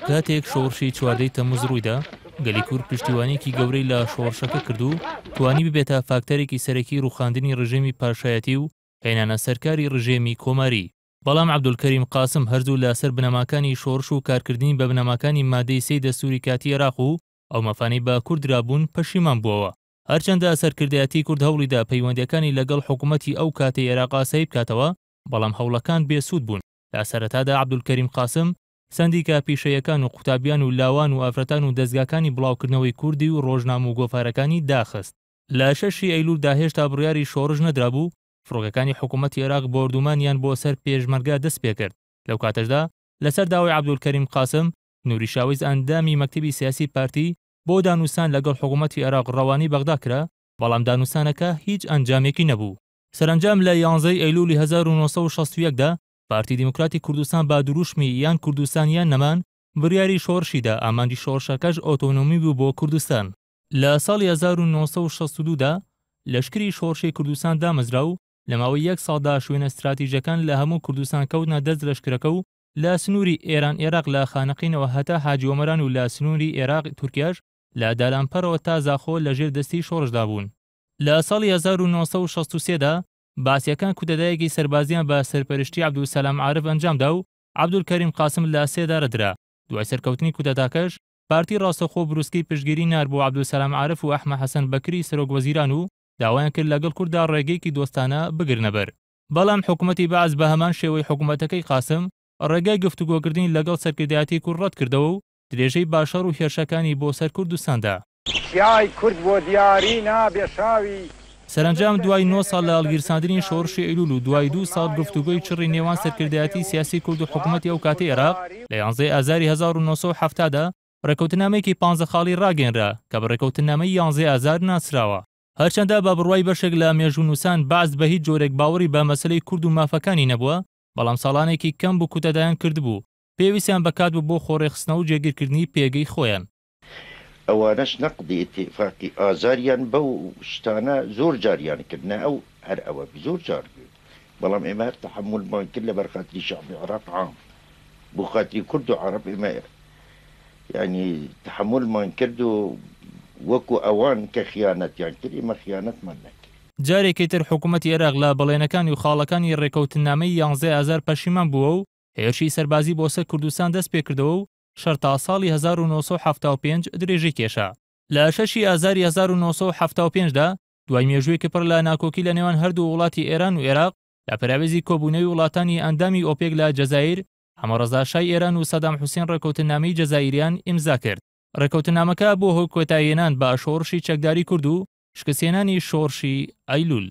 کاتێک شۆڕشی چواردەی تەمووز ڕوویدا گەلیکوور پشتیوانێکی گەورەی لە شۆڕشەکە کردو توانی ببێتە فاکتەرێکی سەرەکی ڕووخاندنی ڕژێمی پاشایەتی و هێنانە سەرکاری ڕژێمی کۆماری. بەڵام عەبدولکەریم قاسم هەردوو لەسەر بنەماکانی شۆڕش و کارکردنی بە بنەماکانی مادەی سێی دەستووری کاتی عێراق و ئەو مەفانەی بە کورد درابوون پەشیمان بووەوە. هەرچەندە سەرکردایەتی کورد هەوڵیدا پەیوەندیەکانی لەگەڵ حکوومەتی ئەو کاتەی عێراق ئاسایی بکاتەوە، بەڵام هەوڵەکان بێسوود بوون. لە سەرەتادا عەبدولکەریم قاسم سەندیکە پیشەیەکان و قوتابیان و لاوان و ئافرەتان و دەستگاکانی بڵاوکردنەوەی کوردی و ڕۆژنامە و گۆفارەکانی داخست. لە 6 ئەیلولدا هێشتا بڕیاری شۆڕش نەدرابوو، فڕۆکەکانی حکوومەتی عێراق بۆردومانیان بۆ سەر پێشمەرگا دەست پێ کرد. لەو کاتەشدا لەسەر داوای عەبدولکەریم قاسم نووری شاویز ئەندامی مەکتەبی سیاسی پارتی بۆ دانووسان لەگەڵ حکوومەتی عێراق ڕەوانەی بەغدا کرا، بەڵام دانووسانەکە هیچ ئەنجامێکی نەبوو. سەرنجام لە 11 ئەیلولی 1961دا پارتی دیموکراتی کوردستان با دروشمی یان کوردستان یان نەمان بڕیاری شۆڕشیدا، ئامانجی شۆڕشەکەش ئۆتۆنۆمی بوو بۆ کوردستان. لە ساڵی 1962دا لەشکری شۆڕشی کوردستان دامەزرا و لە ماوەی 1 ساڵدا شوێنە استراتیژەکان لە هەموو کوردستان کەوتنە دەست لەشکرەکە و لە سنووری ئێران عێراق لە خانەقینەوە هەتا حاجی ئۆمەران و لە سنووری عێراق تورکیاش لە دالانپەرەوە تا زاخۆ لەژێر دەستی شۆڕشدا بوون. لە ساڵی 1963دا باسیەکان کودەدایەکی سەربازیان بە سەرپەرشتی عەبدولسەلام عارف ئەنجامدا و عەبدولکەریم قاسم لە 3 دارەدرا. دوای سەرکەوتنی کودەتاکەش پارتی ڕاستەخۆ بروسکەی پشتگیری نار بۆ عەبدولسەلام عارف و ئەحمەد حەسەن بەکری سەرۆکوەزیران و داوایان کرد لەگەڵ کووردا ڕێگەیەکی دۆستانە بگرنە بەر. بەڵام حکوومەتی بەعز بە هەمان شێوەی حکوومەتەکەی قاسم ڕێگای گفتوگۆکردنی لەگەڵ سەرکردایەتی کورد ڕەت کردەوە و درێژەی باشەڕ و هێرشەکانی بۆ سەر کوردستاندا. سیای کورد بۆ دیاری نابێ شاوی. سەرنجام دوای 9 ساڵ لە هەڵگیرساندنی شۆڕشی ئەیلول و دوای 2 ساڵ گفتوگۆی چڕی نێوان سەرکردایەتی سیاسی کورد و حکوومەتی ئەو کاتی عێراق لە 11 ئازاری 1970دا ڕێکەوتنامەیەکی 15 خاڵی ڕاگەێنرا کە بە ڕێکەوتنامەی 11 ئازار ناسراوە. هەرچەندە بە بڕوای بەشێک لە مێژوونووسان بەعز بە هیچ جۆرێک باوەڕی بە مەسەلەی کورد و مافەکانی نەبووە، بەڵام ساڵانێکی کەم بوو کوتەدایان کردبوو پێویستیان بەکات بوو بۆ خۆڕێخستنەوە و جێگیرکردنی پێگەی خۆیان. ئەوانەش نەقدی ئیتیفاقی ئازاریان بەو شتانە زۆر جاریان کردنە ئەو هەر ئەوە زۆر جار کرد، بەڵام ئێمە تەحملمان کرد لە بەرخاتری شعبی عێراق عام بۆ خاتری کورد و عەرەب ئێمە یعنی تەحملمان کرد و وەکو ئەوان کە خیانەتیان کرد ئێمە خیانەتمان نەکرد. جارێکی تر حکوومەتی عێراق لە بەڵێنەکانی و خاڵەکانی ڕێکەوتنامەی 11 ئازار پەشیمان بووە و هێرشی سەربازی بۆ سەر کوردستان دەست پێ کردەوە و شەر تا ساڵی 1975 درێژەی کێشا. لە 6 ئازاری 1975دا دوای مێژوویەکی پڕ لە ناکۆکی لە نێوان هەردوو وڵاتی ئێران و عێراق لە پەراوێزی کۆبوونەوەی وڵاتانی ئەندامی ئۆپێک لە جەزایر هەمەڕەزاشای ئێران و سەدام حوسێن ڕێکەوتنامەی جەزائیریان ئیمزا کرد. ڕێکەوتنامەکە بۆ هۆی کۆتاییێنان بە شۆڕشی چەکداری کورد و شکستهێنانی شۆڕشی ئەیلول.